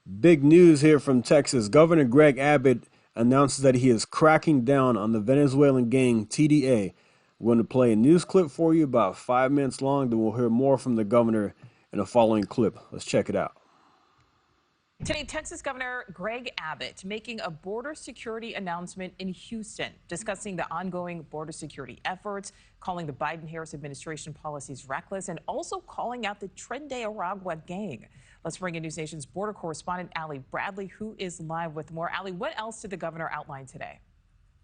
Big news here from Texas. Governor Greg Abbott announces that he is cracking down on the Venezuelan gang TDA. We're going to play a news clip for you about 5 minutes long, then we'll hear more from the governor in the following clip. Let's check it out. Today, Texas Governor Greg Abbott making a border security announcement in Houston, discussing the ongoing border security efforts, calling the Biden-Harris administration policies reckless, and also calling out the Tren de Aragua gang. Let's bring in News Nation's border correspondent, Allie Bradley, who is live with more. Allie, what else did the governor outline today?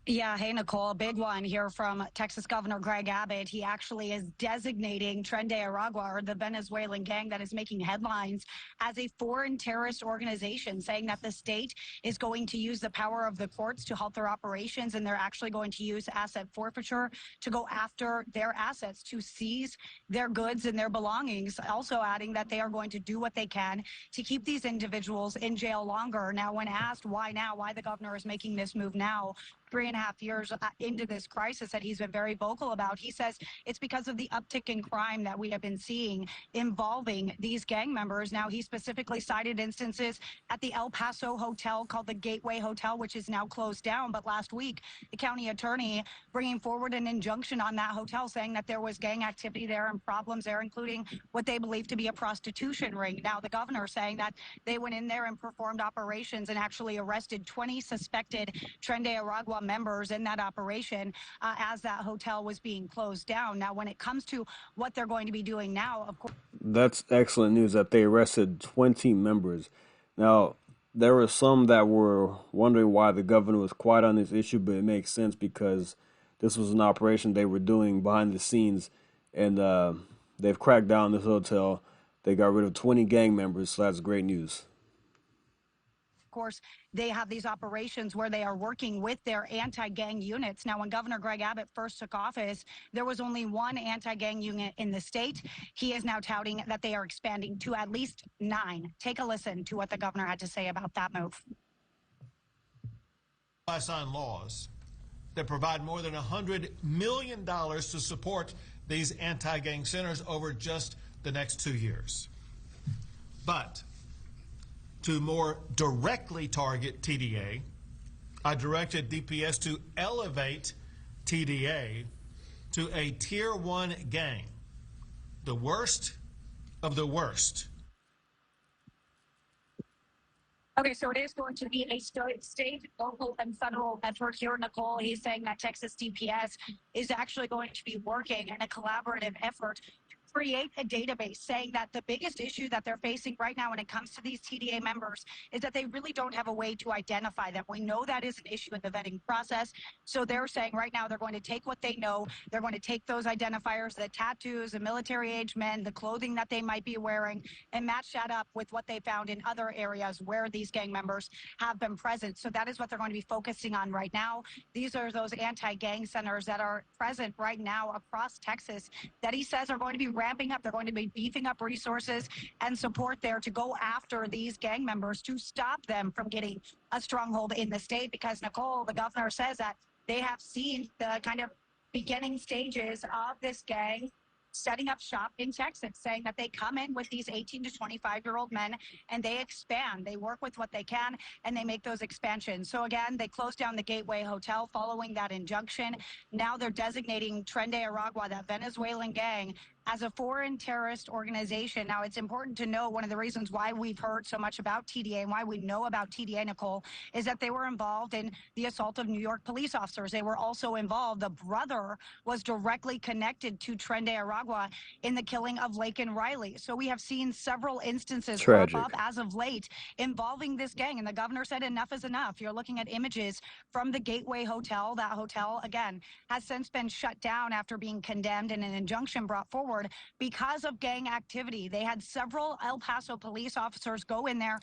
Yeah, hey, Nicole, a big one here from Texas Governor Greg Abbott. He actually is designating Tren de Aragua, or the Venezuelan gang that is making headlines, as a foreign terrorist organization, saying that the state is going to use the power of the courts to halt their operations, and they're actually going to use asset forfeiture to go after their assets, to seize their goods and their belongings, also adding that they are going to do what they can to keep these individuals in jail longer. Now, when asked why now, why the governor is making this move now, 3.5 years into this crisis that he's been very vocal about, he says it's because of the uptick in crime that we have been seeing involving these gang members. Now, he specifically cited instances at the El Paso hotel called the Gateway Hotel, which is now closed down. But last week, the county attorney bringing forward an injunction on that hotel, saying that there was gang activity there and problems there, including what they believe to be a prostitution ring. Now, the governor saying that they went in there and performed operations and actually arrested 20 suspected Tren de Aragua members in that operation as that hotel was being closed down. Now, when it comes to what they're going to be doing now, of course. That's excellent news that they arrested 20 members. Now, there were some that were wondering why the governor was quiet on this issue, but it makes sense because this was an operation they were doing behind the scenes, and they've cracked down this hotel. They got rid of 20 gang members, so that's great news. Course, they have these operations where they are working with their anti-gang units. Now, when Governor Greg Abbott first took office, there was only one anti-gang unit in the state. He is now touting that they are expanding to at least 9. Take a listen to what the governor had to say about that move. I signed laws that provide more than $100 million to support these anti-gang centers over just the next 2 years. But to more directly target TDA, I directed DPS to elevate TDA to a Tier 1 gang, the worst of the worst. Okay, so it is going to be a state, local, and federal effort here, Nicole. He's saying that Texas DPS is actually going to be working in a collaborative effort create a database, saying that the biggest issue that they're facing right now when it comes to these TDA members is that they really don't have a way to identify them. We know that is an issue in the vetting process. So they're saying right now they're going to take what they know. They're going to take those identifiers, the tattoos, the military-age men, the clothing that they might be wearing, and match that up with what they found in other areas where these gang members have been present. So that is what they're going to be focusing on right now. These are those anti-gang centers that are present right now across Texas that he says are going to be ramping up. They're going to be beefing up resources and support there to go after these gang members to stop them from getting a stronghold in the state. Because, Nicole, the governor says that they have seen the kind of beginning stages of this gang setting up shop in Texas, saying that they come in with these 18 to 25-year-old men and they expand. They work with what they can and they make those expansions. So again, they closed down the Gateway Hotel following that injunction. Now they're designating Tren de Aragua, that Venezuelan gang, as a foreign terrorist organization. Now, it's important to know one of the reasons why we've heard so much about TDA and why we know about TDA, Nicole, is that they were involved in the assault of New York police officers. They were also involved. The brother was directly connected to Tren de Aragua in the killing of Laken Riley. So we have seen several instances Tragic. crop up as of late involving this gang. And the governor said enough is enough. You're looking at images from the Gateway Hotel. That hotel, again, has since been shut down after being condemned and an injunction brought forward because of gang activity. They had several El Paso police officers go in there.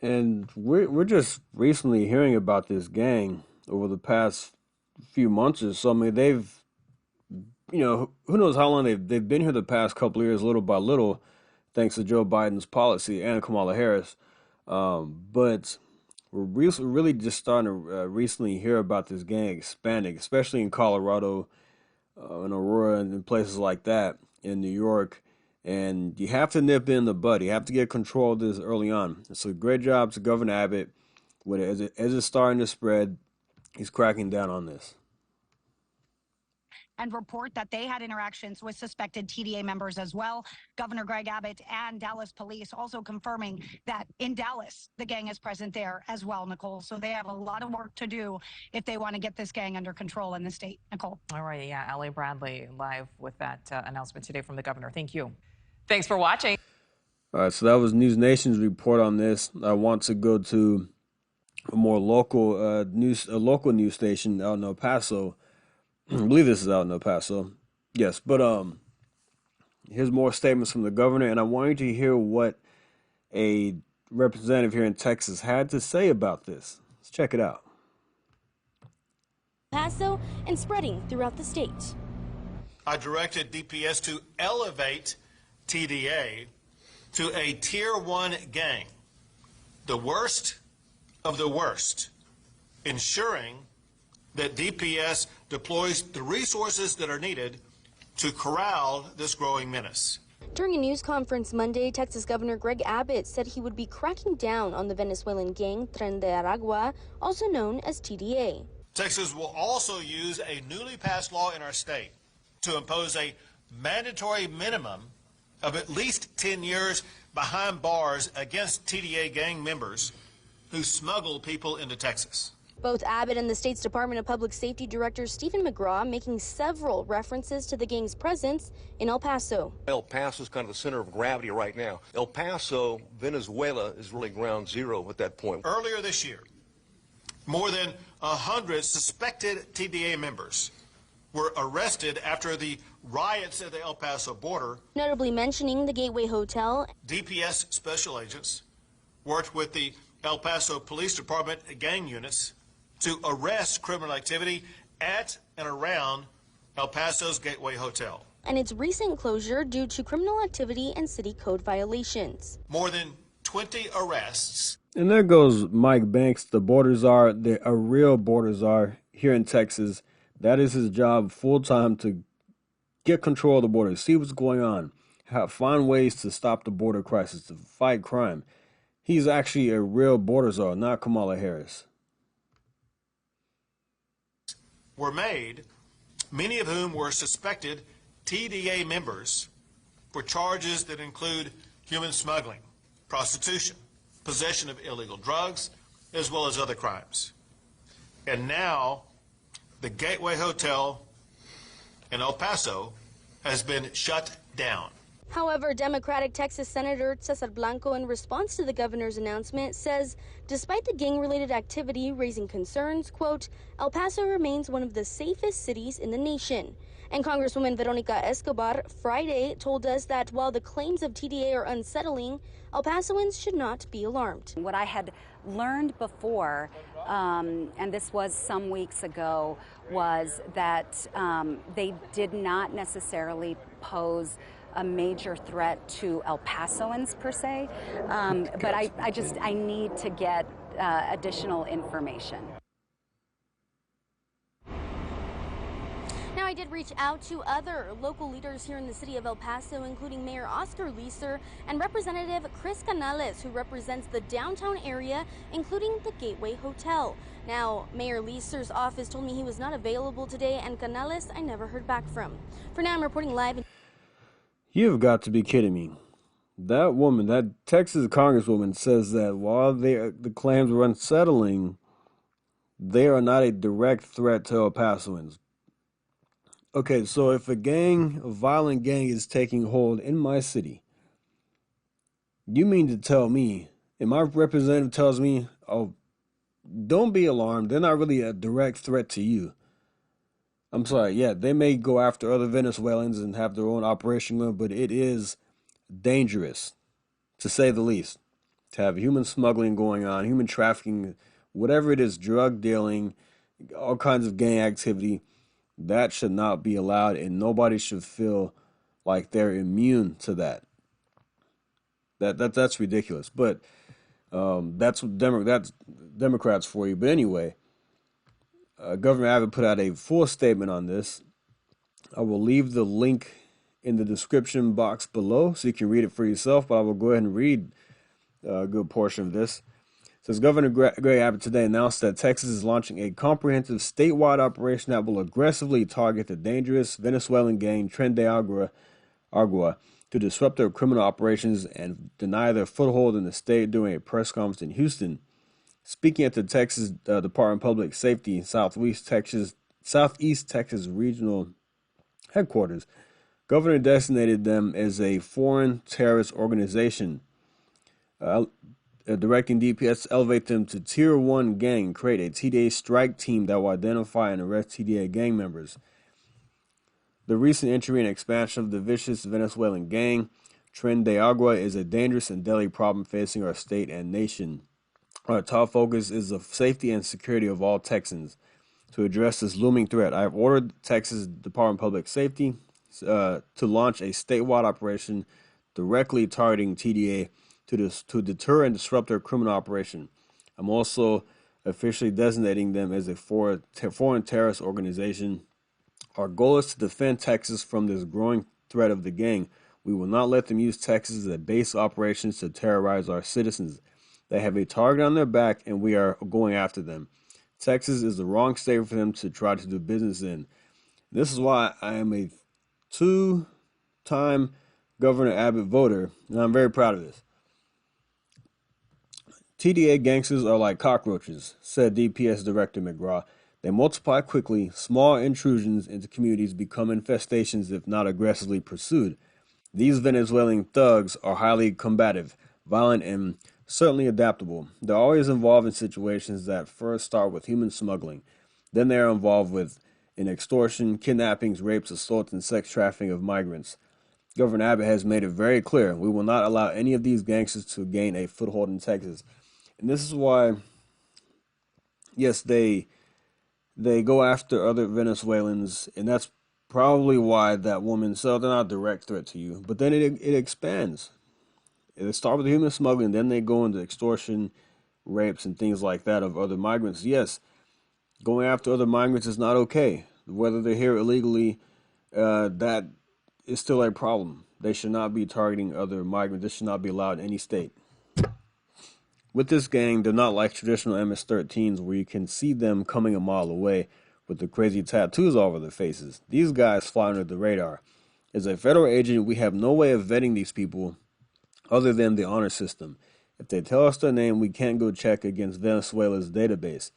And we're just recently hearing about this gang over the past few months or so. I mean, who knows how long they've been here the past couple of years, little by little, thanks to Joe Biden's policy and Kamala Harris. But we're really just starting to recently hear about this gang expanding, especially in Colorado, in Aurora, and in places like that, in New York. And you have to nip in the bud. You have to get control of this early on. So great job to Governor Abbott. As it's starting to spread, he's cracking down on this. And report that they had interactions with suspected TDA members as well. Governor Greg Abbott and Dallas police also confirming that in Dallas, the gang is present there as well, Nicole. So they have a lot of work to do if they want to get this gang under control in the state. Nicole. All right. Yeah. Allie Bradley live with that announcement today from the governor. Thank you. Thanks for watching. All right. So that was News Nation's report on this. I want to go to a more local local news station out in El Paso. I believe this is out in El Paso. Yes, but here's more statements from the governor, and I want you to hear what a representative here in Texas had to say about this. Let's check it out. Paso and spreading throughout the state. I directed DPS to elevate TDA to a Tier 1 gang, the worst of the worst, ensuring that DPS deploys the resources that are needed to corral this growing menace. During a news conference Monday, Texas Governor Greg Abbott said he would be cracking down on the Venezuelan gang Tren de Aragua, also known as TDA. Texas will also use a newly passed law in our state to impose a mandatory minimum of at least 10 years behind bars against TDA gang members who smuggle people into Texas. Both Abbott and the state's Department of Public Safety Director Stephen McGraw making several references to the gang's presence in El Paso. El Paso is kind of the center of gravity right now. El Paso, Venezuela, is really ground zero at that point. Earlier this year, more than 100 suspected TDA members were arrested after the riots at the El Paso border. Notably mentioning the Gateway Hotel. DPS special agents worked with the El Paso Police Department gang units to arrest criminal activity at and around El Paso's Gateway Hotel. And its recent closure due to criminal activity and city code violations. More than 20 arrests. And there goes Mike Banks, the border czar, a real border czar here in Texas. That is his job full-time, to get control of the border, see what's going on, find ways to stop the border crisis, to fight crime. He's actually a real border czar, not Kamala Harris. Were made, many of whom were suspected TDA members, for charges that include human smuggling, prostitution, possession of illegal drugs, as well as other crimes. And now, the Gateway Hotel in El Paso has been shut down. However, Democratic Texas Senator Cesar Blanco, in response to the governor's announcement, says despite the gang-related activity raising concerns, quote, El Paso remains one of the safest cities in the nation. And Congresswoman Veronica Escobar Friday told us that while the claims of TDA are unsettling, El Pasoans should not be alarmed. What I had learned before, and this was some weeks ago, was that they did not necessarily pose a major threat to El Pasoans per se, but I need to get additional information. Now, I did reach out to other local leaders here in the city of El Paso, including Mayor Oscar Leeser and Representative Chris Canales, who represents the downtown area, including the Gateway Hotel. Now, Mayor Leeser's office told me he was not available today, and Canales I never heard back from. For now, I'm reporting live. You've got to be kidding me. That woman, that Texas Congresswoman, says that while the claims were unsettling, they are not a direct threat to El Pasoans. Okay, so if a violent gang is taking hold in my city, you mean to tell me, and my representative tells me, oh, don't be alarmed, they're not really a direct threat to you. I'm sorry, yeah, they may go after other Venezuelans and have their own operation going, but it is dangerous, to say the least, to have human smuggling going on, human trafficking, whatever it is, drug dealing, all kinds of gang activity. That should not be allowed, and nobody should feel like they're immune to that. That's ridiculous. But that's Democrats for you. But anyway, Governor Abbott put out a full statement on this. I will leave the link in the description box below so you can read it for yourself, but I will go ahead and read a good portion of this. It says Governor Greg Abbott today announced that Texas is launching a comprehensive statewide operation that will aggressively target the dangerous Venezuelan gang Tren de Agua to disrupt their criminal operations and deny their foothold in the state during a press conference in Houston. Speaking at the Texas Department of Public Safety Southeast Texas Regional Headquarters, Governor designated them as a foreign terrorist organization, directing DPS to elevate them to Tier 1 gang and create a TDA strike team that will identify and arrest TDA gang members. The recent entry and expansion of the vicious Venezuelan gang, Tren de Agua, is a dangerous and deadly problem facing our state and nation. Our top focus is the safety and security of all Texans. To address this looming threat, I have ordered Texas Department of Public Safety to launch a statewide operation directly targeting TDA to deter and disrupt their criminal operation. I'm also officially designating them as a foreign terrorist organization. Our goal is to defend Texas from this growing threat of the gang. We will not let them use Texas as a base operations to terrorize our citizens. They have a target on their back, and we are going after them. Texas is the wrong state for them to try to do business in. This is why I am a two-time Governor Abbott voter, and I'm very proud of this. TDA gangsters are like cockroaches, said DPS Director McGraw. They multiply quickly. Small intrusions into communities become infestations if not aggressively pursued. These Venezuelan thugs are highly combative, violent, and certainly adaptable. They're always involved in situations that first start with human smuggling. Then they are involved in extortion, kidnappings, rapes, assaults, and sex trafficking of migrants. Governor Abbott has made it very clear we will not allow any of these gangsters to gain a foothold in Texas. And this is why, yes, they go after other Venezuelans, and that's probably why that woman said they're not a direct threat to you. But then it expands. They start with human smuggling, then they go into extortion, rapes, and things like that of other migrants. Yes, going after other migrants is not okay. Whether they're here illegally, that is still a problem. They should not be targeting other migrants. This should not be allowed in any state. With this gang, they're not like traditional MS-13s where you can see them coming a mile away with the crazy tattoos all over their faces. These guys fly under the radar. As a federal agent, we have no way of vetting these people other than the honor system. If they tell us their name, we can't go check against Venezuela's database.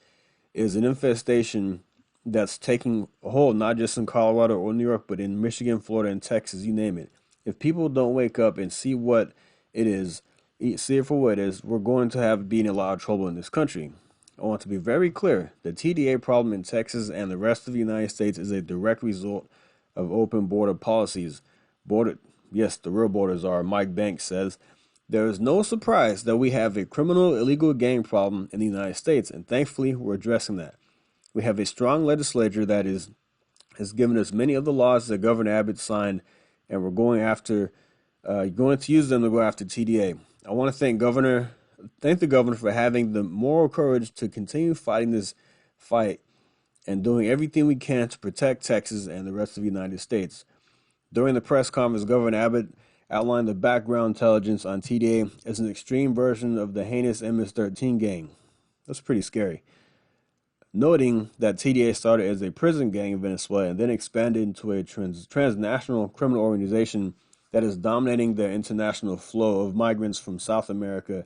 It is an infestation that's taking a hold not just in Colorado or New York, but in Michigan, Florida, and Texas, you name it. If people don't wake up and see what it is, see it for what it is, we're going to be in a lot of trouble in this country. I want to be very clear. The TDA problem in Texas and the rest of the United States is a direct result of open border policies. Yes, the real borders are, Mike Banks says. There is no surprise that we have a criminal illegal gang problem in the United States, and thankfully we're addressing that. We have a strong legislature that has given us many of the laws that Governor Abbott signed, and we're going to use them to go after TDA. I want to thank the governor for having the moral courage to continue fighting this fight and doing everything we can to protect Texas and the rest of the United States. During the press conference, Governor Abbott outlined the background intelligence on TDA as an extreme version of the heinous MS-13 gang. That's pretty scary. Noting that TDA started as a prison gang in Venezuela and then expanded into a transnational criminal organization that is dominating the international flow of migrants from South America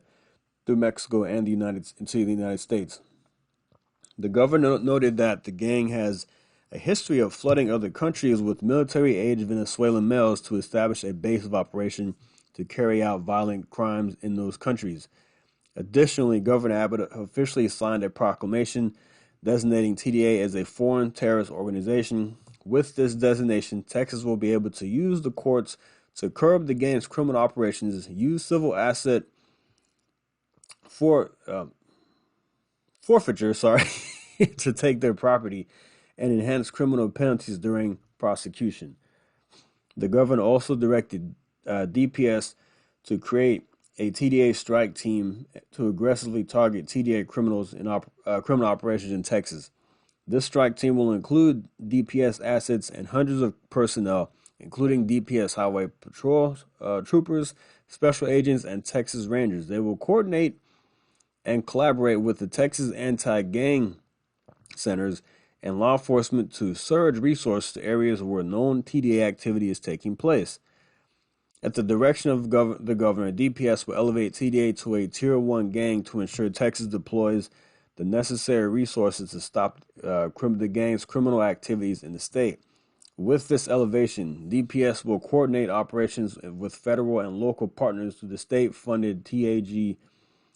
through Mexico and into the United States. The governor noted that the gang has a history of flooding other countries with military-aged Venezuelan males to establish a base of operation to carry out violent crimes in those countries. Additionally, Governor Abbott officially signed a proclamation designating TDA as a foreign terrorist organization. With this designation, Texas will be able to use the courts to curb the gang's criminal operations, use civil asset forfeiture, to take their property, and enhance criminal penalties during prosecution. The governor also directed DPS to create a TDA strike team to aggressively target TDA criminals in criminal operations in Texas. This strike team will include DPS assets and hundreds of personnel including DPS highway patrol troopers, special agents, and Texas Rangers. They will coordinate and collaborate with the Texas anti-gang centers and law enforcement to surge resources to areas where known TDA activity is taking place. At the direction of the governor, DPS will elevate TDA to a Tier 1 gang to ensure Texas deploys the necessary resources to stop the gang's criminal activities in the state. With this elevation, DPS will coordinate operations with federal and local partners through the state-funded TAG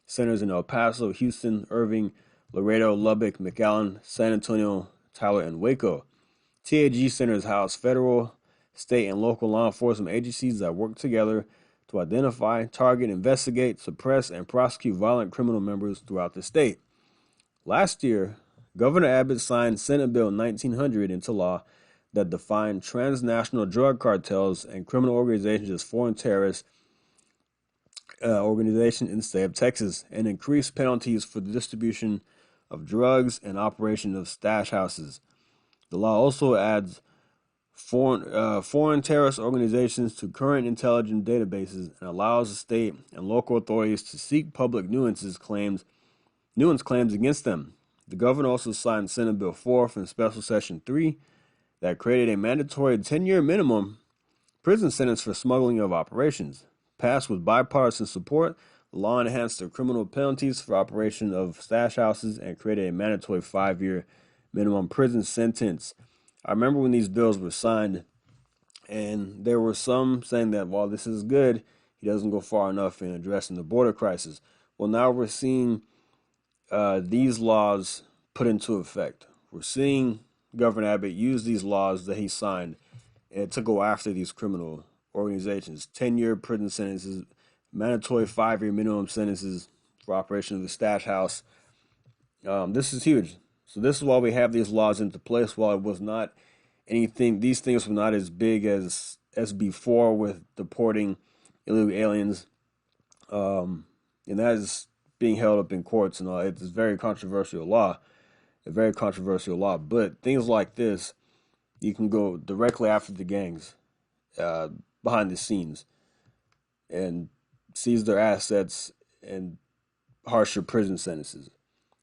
centers in El Paso, Houston, Irving, Laredo, Lubbock, McAllen, San Antonio, Tyler, and Waco. TAG centers house federal, state, and local law enforcement agencies that work together to identify, target, investigate, suppress, and prosecute violent criminal members throughout the state. Last year, Governor Abbott signed Senate Bill 1900 into law that defined transnational drug cartels and criminal organizations as foreign terrorist organizations in the state of Texas and increased penalties for the distribution of drugs and operation of stash houses. The law also adds foreign terrorist organizations to current intelligence databases and allows the state and local authorities to seek public nuisance claims against them. The governor also signed Senate Bill 4 from Special Session 3 that created a mandatory 10-year minimum prison sentence for smuggling of operations. Passed with bipartisan support, the law enhanced the criminal penalties for operation of stash houses and created a mandatory 5-year minimum prison sentence. I remember when these bills were signed, and there were some saying that while this is good, he doesn't go far enough in addressing the border crisis. Well, now we're seeing these laws put into effect. We're seeing Governor Abbott use these laws that he signed to go after these criminal organizations. 10-year prison sentences, mandatory 5-year minimum sentences for operation of the stash house. This is huge. So this is why we have these laws into place. While it was not anything, these things were not as big as before with deporting illegal aliens. And that is being held up in courts and all. It's a very controversial law. But things like this, you can go directly after the gangs behind the scenes and seize their assets and harsher prison sentences.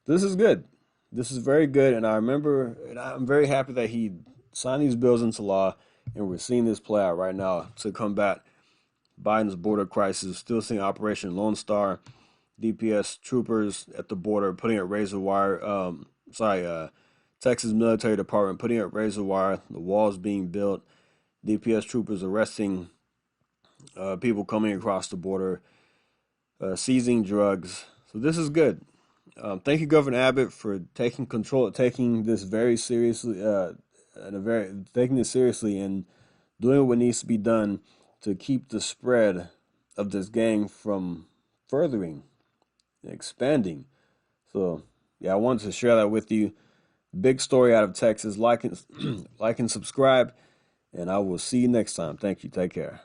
This is good. This is very good, and I'm very happy that he signed these bills into law, and we're seeing this play out right now to combat Biden's border crisis. Still seeing Operation Lone Star, DPS troopers at the border putting up razor wire. Texas Military Department putting up razor wire. The walls being built. DPS troopers arresting people coming across the border, seizing drugs. So this is good. Thank you, Governor Abbott, for taking this very seriously, taking this seriously and doing what needs to be done to keep the spread of this gang from furthering, expanding. So, yeah, I wanted to share that with you. Big story out of Texas. Like and subscribe, and I will see you next time. Thank you. Take care.